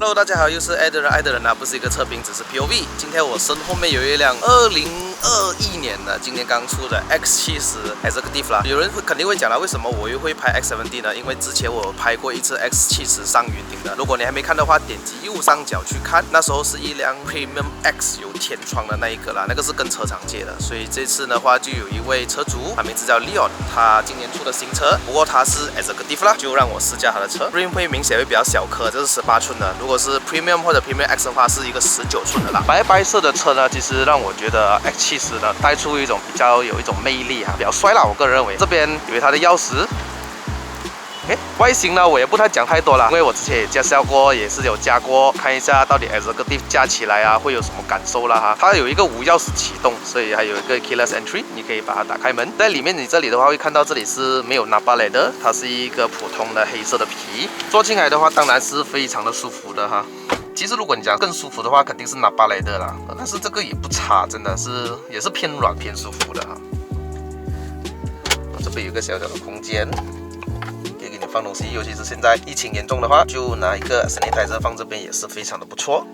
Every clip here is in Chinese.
Hello， 大家好，又是爱的人啊，不是一个测评，只是 POV。今天我身后面有一辆2021年的，今年刚出的 X70 Executive 啦。有人肯定会讲了，为什么我又会拍 X70 呢？因为之前我拍过一次 X70上云顶的，如果你还没看的话，点击右上角去看。那时候是一辆 Premium X 有天窗的那一个啦，那个是跟车厂借的。所以这次的话，就有一位车主，他名字叫 Leon， 他今年出的新车，不过他是 Executive 啦，就让我试驾他的车。Rim 会明显会比较小颗，这是18寸的。如果是 Premium 或者 Premium X 的话，是一个19寸的啦。白色的车呢，其实让我觉得 X70 呢带出一种有一种魅力啊，比较帅啦。我个人认为，这边有它的钥匙。外形呢，我也不太讲太多啦，因为我之前也驾校过，也是有加过，看一下到底 Executive 驾起来啊会有什么感受啦哈。它有一个无钥匙启动，所以还有一个 Keyless Entry， 你可以把它打开门。在里面你这里的话会看到这里是没有 Nappa Leather， 它是一个普通的黑色的皮。坐进来的话当然是非常的舒服的哈。其实如果你讲更舒服的话，肯定是 Nappa Leather 啦，但是这个也不差，真的是也是偏软偏舒服的哈。这边有一个小小的空间。放东西，尤其是现在疫情严重的话，就拿一个 sanitizer 放这边也是非常的不错。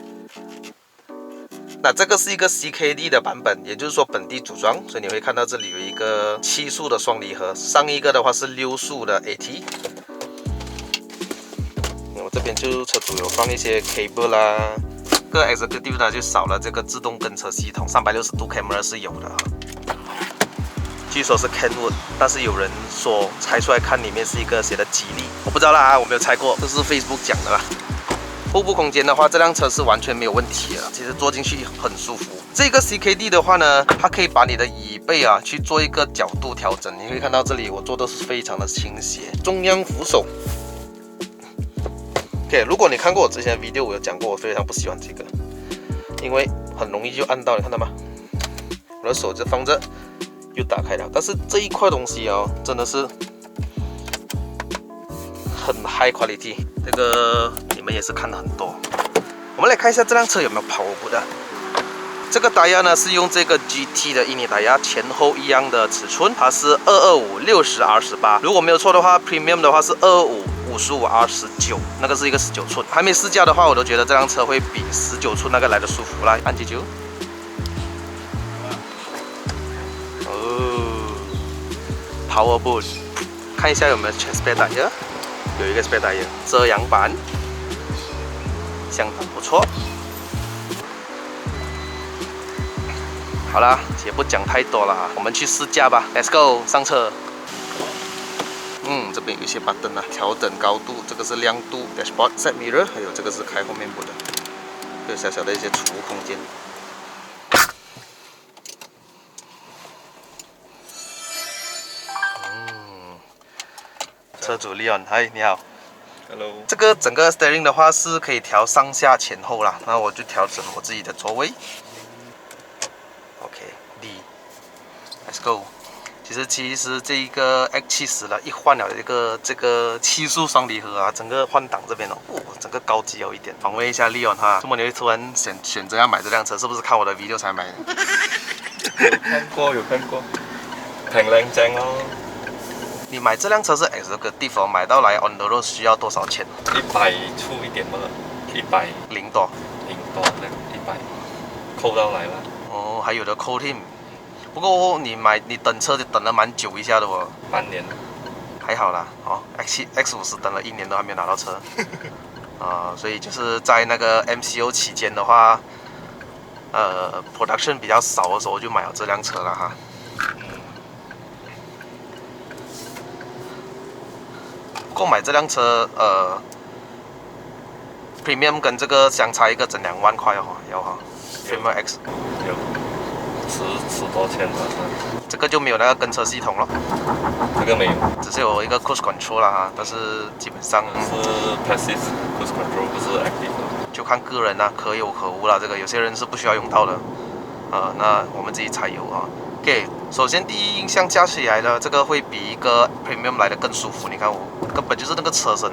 那这个是一个 CKD 的版本，也就是说本地组装，所以你会看到这里有一个7速的双离合，上一个的话是6速的 AT。我这边就车主有放一些 cable 啦，这个 Executive 呢就少了这个自动跟车系统，360度 camera 是有的。据说是 Kenwood， 但是有人说拆出来看里面是一个写的吉利，我不知道啦，我没有拆过，这是 Facebook 讲的啦。后部空间的话，这辆车是完全没有问题的，其实坐进去很舒服。这个 CKD 的话呢，它可以把你的椅背啊去做一个角度调整，你会看到这里我做的是非常的倾斜。中央扶手 ，OK， 如果你看过我之前的 video， 我有讲过我非常不喜欢这个，因为很容易就按到，你看到吗？我的手就放着。就打开了，但是这一块东西哦，真的是很 high quality， 这个你们也是看了很多。我们来看一下这辆车有没有power boot的。这个打压呢是用这个 GT 的印尼打压，前后一样的尺寸，它是225 60R18， 如果没有错的话 ，Premium 的话是225 55R19， 那个是一个19寸。还没试驾的话，我都觉得这辆车会比19寸那个来的舒服啦。按击球。Power boot， 看一下有没有全 spare tire， 有一个 spare tire， 遮阳板，相当不错。好啦，也不讲太多了，我们去试驾吧 ，Let's go， 上车。这边有一些button啊，调整高度，这个是亮度 ，dashboard set mirror， 还有这个是开后面部的，有小小的一些储物空间。车主 Leon， 嗨，你好。Hello。这个整个 steering 的话是可以调上下前后啦，那我就调整我自己的座位。OK，D，Let's go。其实这一个 X70了，一换了这个7速双离合啊，整个换挡这边哦，整个高级有一点。访问一下 Leon 哈，为什么你会突然选择要买这辆车？是不是看我的 video 才买的？有看过，挺靓正咯。你买这辆车是 Executive 买到来 on the road 需要多少钱？100出一点吧，100零多100扣到来了。哦，还有的扣添。不过你等车就等了蛮久一下的哦。半年。还好啦，哦 ，X50 等了1年都还没有拿到车。所以就是在那个 MCO 期间的话，production 比较少的时候，我就买了这辆车了哈。购买这辆车，Premium 跟这个相差一个整2万块哦，要哈 ，Premium X 有10多千吧。这个就没有那个跟车系统了，这个没有，只是有一个 Cruise Control 啦哈，但是基本上是 Passive Cruise Control， 不是 Active。就看个人啦，可有可无啦。这个有些人是不需要用到的，那我们自己才有啊。OK， 首先第一印象驾起来的这个会比一个 Premium 来的更舒服。你看我根本就是那个车身，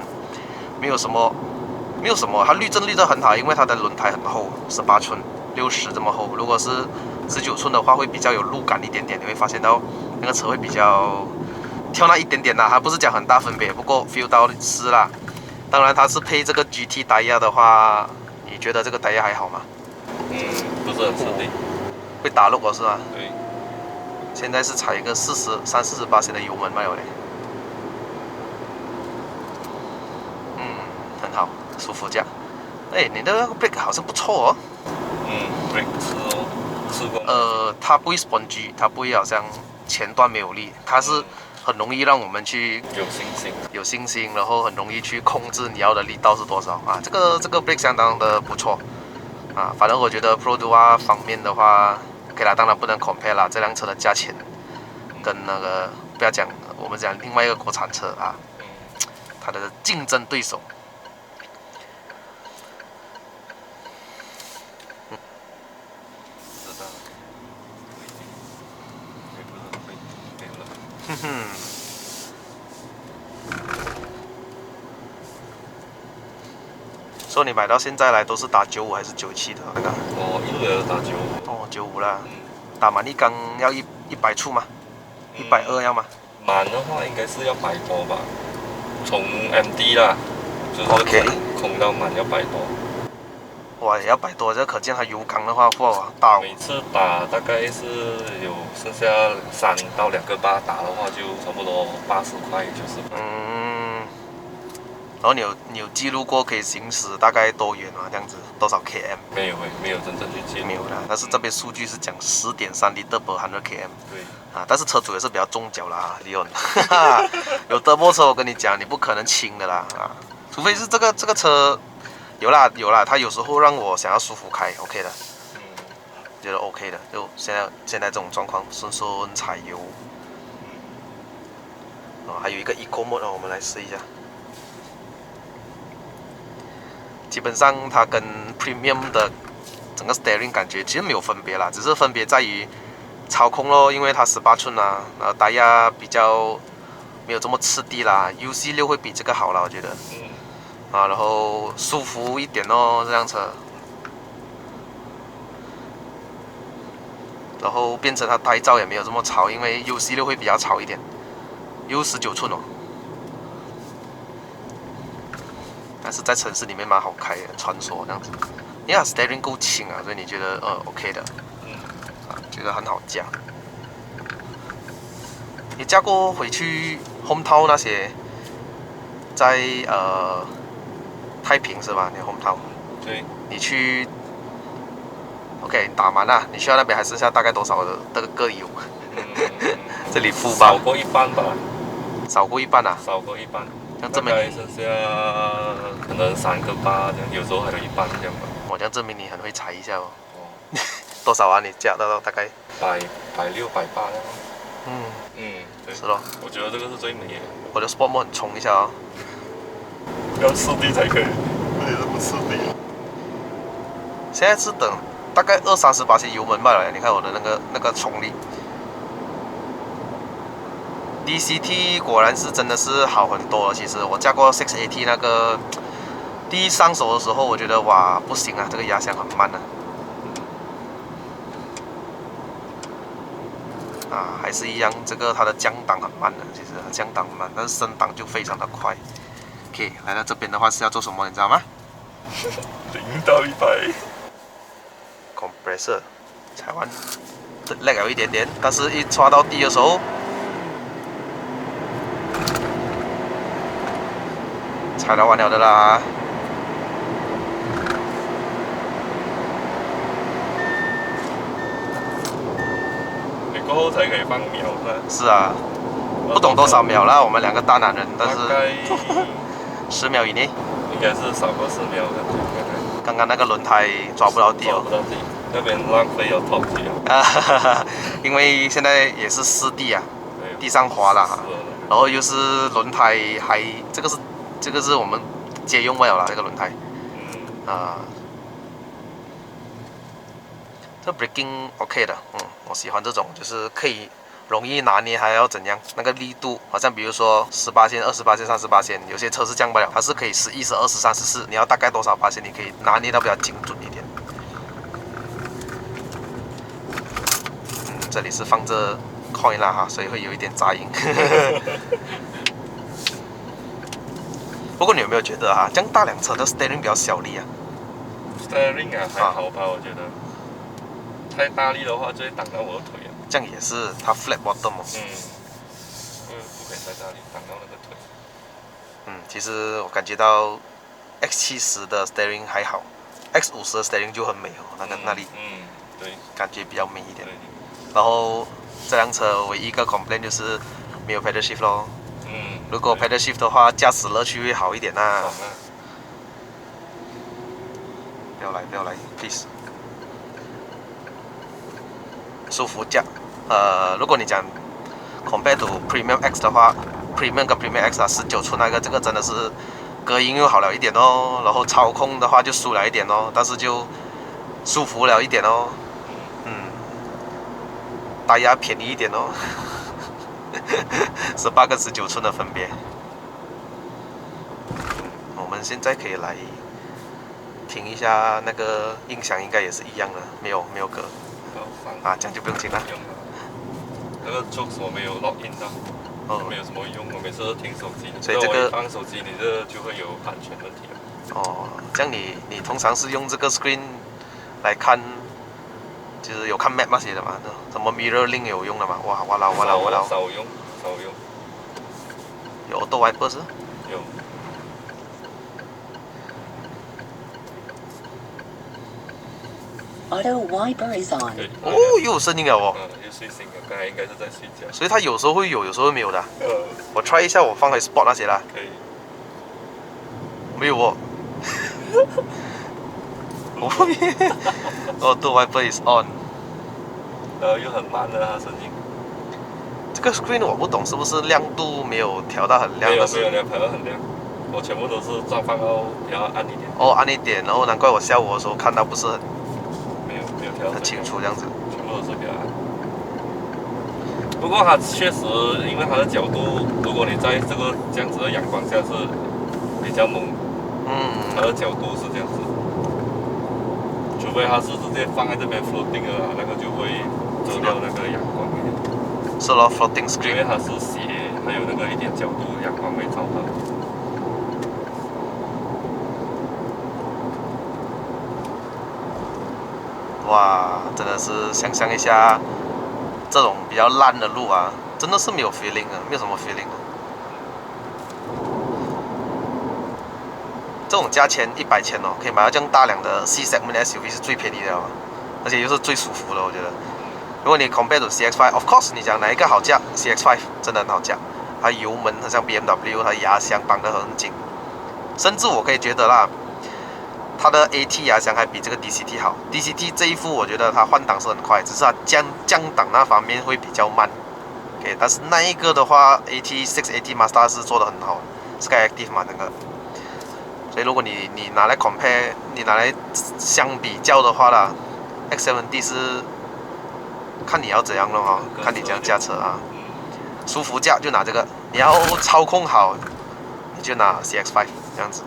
没有什么，它滤震滤得很好，因为它的轮胎很厚，18寸，60这么厚。如果是19寸的话，会比较有路感一点点，你会发现到那个车会比较跳那一点点啦，还不是讲很大分别，不过 feel 到是啦。当然它是配这个 GT 胎压的话，你觉得这个胎压还好吗？不是很吃力。会打落是吧？对。现在是踩一个40-48的油门嘛有嘞。很好，舒服这样。哎，你的那个 brake 好像不错哦。brake 是过。它不会 spongy， 它不会好像前段没有力，它是很容易让我们去有信心，然后很容易去控制你要的力道是多少啊。这个 brake 相当的不错啊。反正我觉得 Pro Duo 方面的话 ，OK 啦，当然不能 compare 啦，这辆车的价钱跟那个不要讲，我们讲另外一个国产车啊，它的竞争对手。说你买到现在来都是打95还是97的那个？一路也是打95。95啦。打满一缸要100出吗？120要吗？满的话应该是要100多吧，从 MD 啦，就是空到满要100多。哇，也要100多，这可见它油缸的话，哇，大。每次打大概是有剩下3到2个巴打的话，就差不多80块90块。然后你有记录过可以行驶大概多远吗？这样子多少 km？ 没有真正去记录。没有啦，但是这边数据是讲10.3 liter per 100 km。对。但是车主也是比较重脚啦，Leon。有德波车，我跟你讲，你不可能轻的啦除非是这个车有啦，它有时候让我想要舒服开 ，OK 的。觉得 OK 的，就现在这种状况，顺踩油。还有一个 Eco Mode 我们来试一下。基本上它跟 Premium 的整个 Steering 感觉其实没有分别啦，只是分别在于操控咯，因为它18寸啊，然后胎压比较没有这么吃地啦 ，UC6 会比这个好啦，我觉得。然后舒服一点哦，这辆车。然后变成它胎噪也没有这么吵，因为 UC6 会比较吵一点，U19寸哦。但是在城市里面蛮好开的，穿梭这样子。因为它 steering 够轻啊，所以你觉得OK 的，觉得很好驾。你驾过回去 hometown 那些，在太平是吧？你 hometown。对。你去 ，OK 打满了，你去到那边还剩下大概多少的这个个油？这里负吧。少过一半吧。少过一半啊？少过一半。像这么大概剩下可能3个巴这样，有时候还有一半这样吧。我这样证明你很会踩一下哦。多少啊？你加到大概160、180这样。对。是咯。我觉得这个是最美的。我的 Sport Mode 很冲一下哦。要吃地才可以，而且是不吃地。现在是等大概20-30%油门罢了，你看我的那个冲力。DCT 果然是真的是好很多。其实我驾过 6AT 那个，第一上手的时候，我觉得哇不行啊，这个压箱很慢还是一样，这个它的降档很慢的，其实它降档很慢，但是升档就非常的快。OK， 来到这边的话是要做什么，你知道吗？0到100。compressor 踩完，lag 有一点点，但是一刷到底的时候。踩到完了的啦，你过后才可以放秒是是啊，不懂多少秒啦，我们2个大男人，但是10秒以内，应该是少过10秒的。刚刚那个轮胎抓不到地哦，抓不到地，那边浪费了头皮哦。因为现在也是湿地啊，地上滑啦，然后又是轮胎这个是我们借用不了啦，这个轮胎。这 braking OK 的，我喜欢这种，就是可以容易拿捏，还要怎样？那个力度，好像比如说18%、28%、30%，有些车是降不了，它是可以11、12、13、14，你要大概多少%，你可以拿捏到比较精准一点。这里是放着 coin 啦哈，所以会有一点杂音。不过你有没有觉得啊，这样大辆车的 steering 比较小力啊？ steering 啊还好吧，我觉得。太大力的话就会挡到我的腿啊。这样也是，它 flat bottom 哦。不可以太大力，挡到那个腿。其实我感觉到 X70的 steering 还好，X50的 steering 就很美哦，那里。对。感觉比较美一点。对。然后这辆车唯一一个 complaint 就是没有 pedal shift 咯。如果 pedal shift 的话，驾驶乐趣会好一点啊。不要来 ，please。舒服驾。如果你讲 compare to Premium X 的话 ，Premium 跟 Premium X 啊，19寸那个这个真的是隔音又好了一点哦，然后操控的话就输了一点哦，但是就舒服了一点哦。大压便宜一点哦。18跟19寸的分别。我们现在可以来听一下那个音响，应该也是一样的，没有歌。这样就不用听了。那个 jokes 我没有 log in 到，没有什么用。我每次都听手机，所以这个放手机，你这就会有版权问题了。这样你通常是用这个 screen 来看，就是有看 map 那些的嘛？什么 mirror link 有用的嘛？哇啦！少用。有 auto wiper 是？有。Auto wiper is on。又有声音了哦。又睡醒了，刚才应该是在睡觉。所以它有时候会有，有时候没有的。我 try 一下，我放回 spot 那些啦。可以。没有哦。Auto wiper is on。又很慢的它声音。这个 screen 我不懂是不是亮度没有调到很亮？没有调到很亮。我全部都是放到比较暗一点。暗一点，然后难怪我下午的时候看到不是很。没有调很清楚这样子。全部都是比较暗。不过它确实，因为它的角度，如果你在这样子的阳光下是比较蒙。它的角度是这样子。除非它是直接放在这边 floating 的那个就会遮掉那个阳光一点。是咯 ，floating screen。因为它是斜，还有那个一点角度，阳光会照到。哇，真的是想象一下，这种比较烂的路啊，真的是没有 feeling 啊，没有什么 feeling 啊。这种价钱100千哦，可以买到这样大辆的 C segment SUV 是最便宜的哦，而且又是最舒服的，我觉得。如果你 compare to CX-5，of course 你讲哪一个好驾 ？CX-5 真的很好驾，它油门很像 BMW， 它压箱绑得很紧，甚至我可以觉得啦。它的 AT 压箱还比这个 DCT 好 ，DCT 这一副我觉得它换挡是很快，只是它降档那方面会比较慢。OK， 但是那一个的话 ，6AT Mazda 是做得很好 ，Skyactiv 嘛那个。所以如果你拿来 compare， 你拿来相比较的话啦 ，X70 是看你要怎样了哈，看你怎样驾车啊。舒服驾就拿这个，你要操控好，你就拿 CX-5 这样子。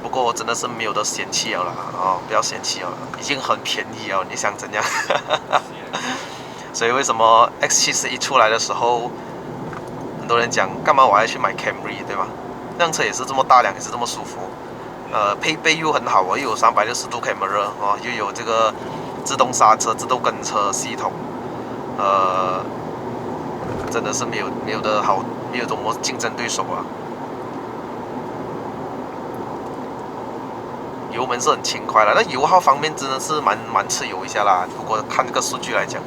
不过真的是没有得嫌弃了啦，不要嫌弃了，已经很便宜了，你想怎样？所以为什么 X70一出来的时候，很多人讲干嘛我还去买 Camry 对吗？这辆车也是这么大辆，也是这么舒服，配备又很好又有360度 camera 又有这个自动刹车、自动跟车系统，真的是没有的好，没有什么竞争对手啊。油门是很轻快的，那油耗方面真的是蛮吃油一下啦。如果看这个数据来讲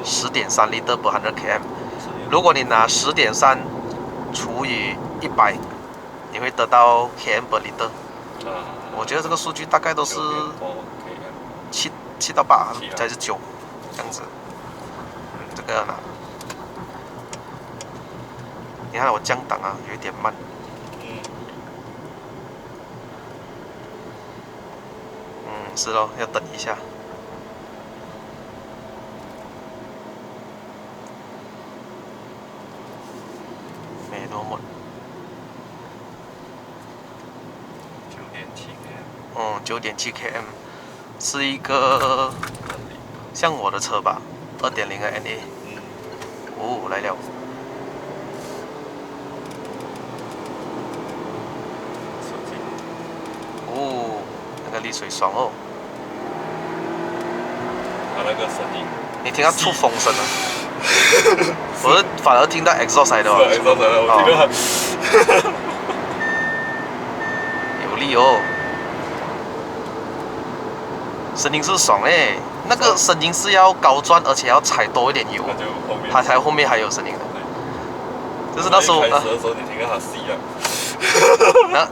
，10.3 liter per 100 km， 如果你拿10.3除以100，你会得到 km per liter。我觉得这个数据大概都是7到8还是9这样子。这个呢，你看我降档啊，有一点慢。是咯，要等一下。没多么。9.7 km， 是一个像我的车吧，2.0的 NA。来了。滴水爽哦。它那个声音，你听到出风声了？我是反而听到 exhaust 来的哦。exhaust 来的，我听到它。有力哦。声音是爽哎，那个声音是要高转，而且要踩多一点油，它才后面还有声音的。就是那时候，开始的时候你听到它吸啊，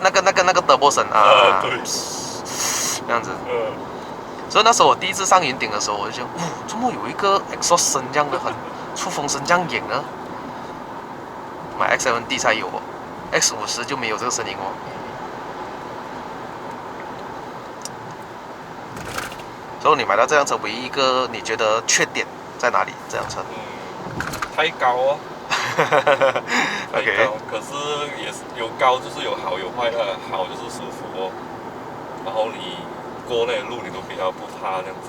那个turbo声啊，对，这样子。所以那时候我第一次上云顶的时候，我就觉得，怎么有一个 exhaust 声这样的很出风声这样演呢？买 X7D 才有哦 ，X50就没有这个声音哦。所以你买到这辆车，唯一一个你觉得缺点在哪里？这辆车？太高哦。太 OK 高，可是也是有高就是有好有坏的，好就是舒服哦。然后你过那路你都比较不怕这样子。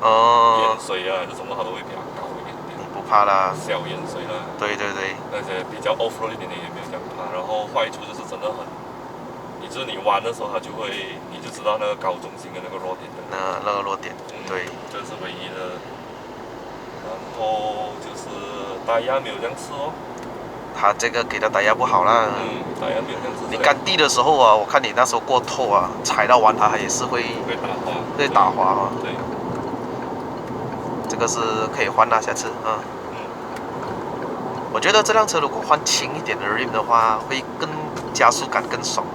哦。盐水啊，还是什么它都会比较高一点点。你不怕啦？小盐水啦。对对对。而且比较 off road 一点点也没有这样怕。然后坏处就是真的很，就是你弯的时候它就会，你就知道那个高中心的那个落点的。那个落点，对。这是唯一的。然后就是胎压没有这样吃哦。它这个给的胎压不好啦。胎压没有这样吃。你干地的时候啊，我看你那时候过透啊，踩到弯它也是会打滑。会打滑啊。对。这个是可以换啦，下次啊。我觉得这辆车如果换轻一点的 rim 的话，会更加速感更爽。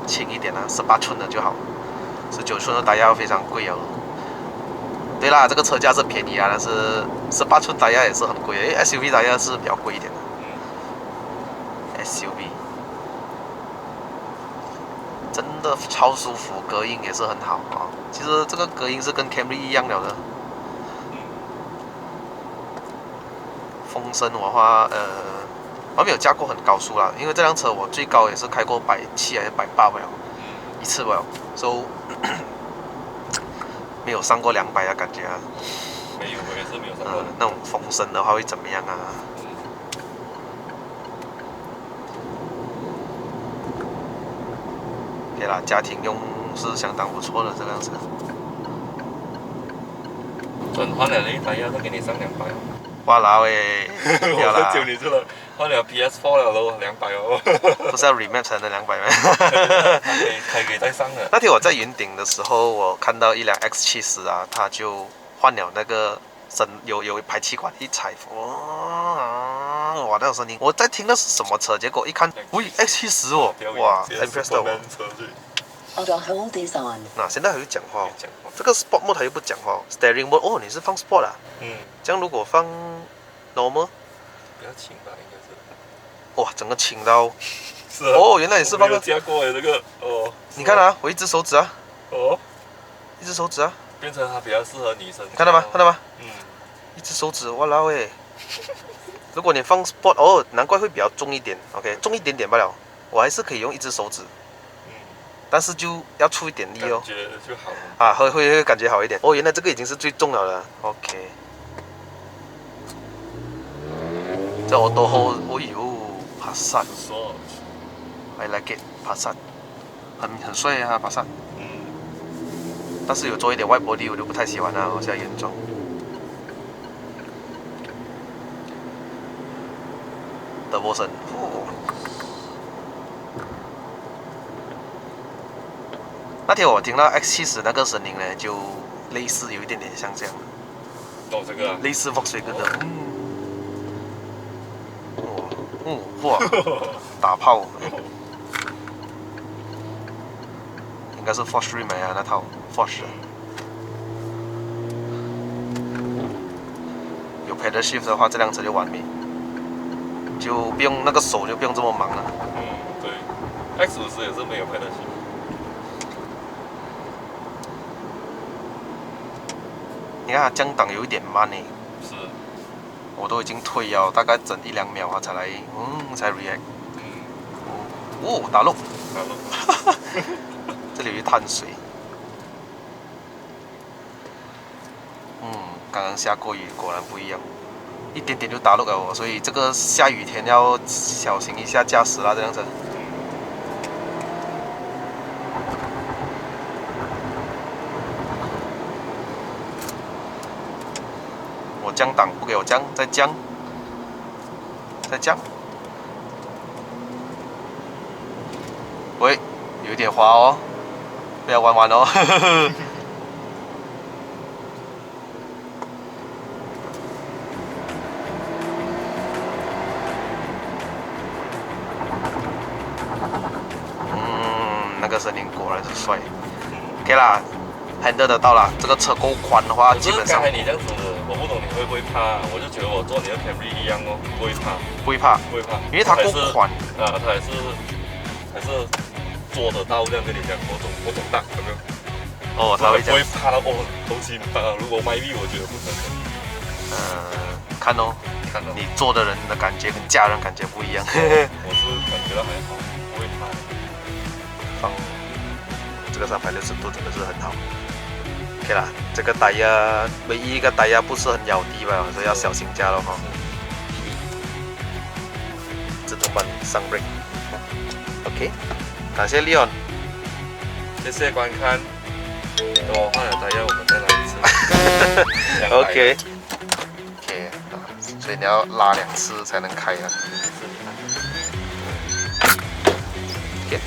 轻一点啊，18寸的就好，19寸的胎压非常贵哦。对啦，这个车价是便宜啊，但是18寸胎压也是很贵，因为 SUV 胎压是比较贵一点的。SUV 真的超舒服，隔音也是很好啊。其实这个隔音是跟 Camry 一样了的。风声的话，我没有加过很高速啦，因为这辆车我最高也是开过170还是180了，一次吧，所以没有上过200的感觉啊。没有，我也是没有上过。那种风声的话会怎么样啊？对啦，家庭用是相当不错的这辆车。整换了你胎压都给你上200哦。哇啦喂！我是救你出了，换了 PS4 了都200哦。不是要 remap 成的200吗？还可以再上的。那天我在云顶的时候，我看到一辆 X70啊，它就换了那个有排气管一踩，哇，那种声音，我在听的是什么车？结果一看，喂 ，X70哦，哇 ，impressed 我。那现在还会讲话哦，这个 Sport mode 它又不讲话哦 ，Steering mode 哦，你是放 Sport 啊？这样如果放 Normal， 比较轻吧，应该是。哇，整个轻到。是啊。哦，原来你是放个。加过这个哦。你看啊，我一只手指啊。哦。一只手指啊。变成它比较适合女生。看到吗？一只手指，哇啦喂！如果你放 Sport， 哦，难怪会比较重一点。OK， 重一点点罢了，我还是可以用一只手指。但是就要出一点力哦。感觉就好。啊，会感觉好一点。哦，原来这个已经是最重了的。OK。这我多后，哦呦，帕萨。I like it， 帕萨，很帅啊，帕萨。但是有做一点外玻璃，我就不太喜欢了，我现在严重。德波森，那天我听到 X70那个声音呢，就类似有一点点像这样。哦，这个。类似 Volkswagen 的。哇，打炮。应该是 Force Remake 啊，那套 Force。有 Pedal Shift 的话，这辆车就完美，就不用那个手就不用这么忙了。对。X50也是没有 Pedal Shift。你看它降档有一点慢呢。是。我都已经推了，大概整1-2秒它才来，才 react。哦，打漏。打漏。这里有一滩水。刚刚下过雨，果然不一样，一点点就打漏了我，所以这个下雨天要小心一下驾驶啦，这辆车。我降档不给我降，再降，再降。喂，有一点滑哦，不要弯弯哦。那个声音果然是帅。OK 啦，handle 得到啦。这个车够宽的话，基本上。刚才你这样子，我不懂你会不会怕？我就觉得我坐你的 Camry 一样哦，不会怕。不会怕，不会怕，因为它够宽。它还是做得到这样跟你讲，我懂大，有没有？哦，他会这样。不会怕到哦，头期如果卖力，我觉得不可能。看哦，看到你坐的人的感觉跟家人感觉不一样。我是感觉到还好，不会怕。放这个360度真的是很好。OK 啦，这个胎压唯一一个胎压不是很咬地吧，所以要小心加了哈。自动帮你上 brake。OK， 感谢 Leon， 谢谢观看。等我换了胎压，我们再来一次。OK， 所以你要拉2次才能开啊。OK。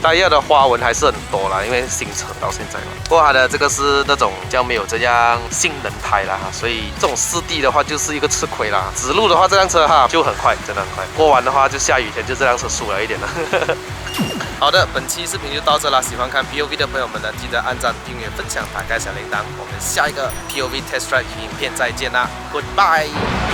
胎压的花纹还是很多啦，因为新车到现在嘛。不过它的这个是那种较没有这样性能胎啦，所以这种湿地的话就是一个吃亏啦。直路的话，这辆车哈就很快，真的很快。过完的话就下雨天，就这辆车输了一点了。好的，本期视频就到这啦。喜欢看 POV 的朋友们呢，记得按赞、订阅、分享、打开小铃铛。我们下一个 POV Test Drive 影片再见啦 ，Goodbye。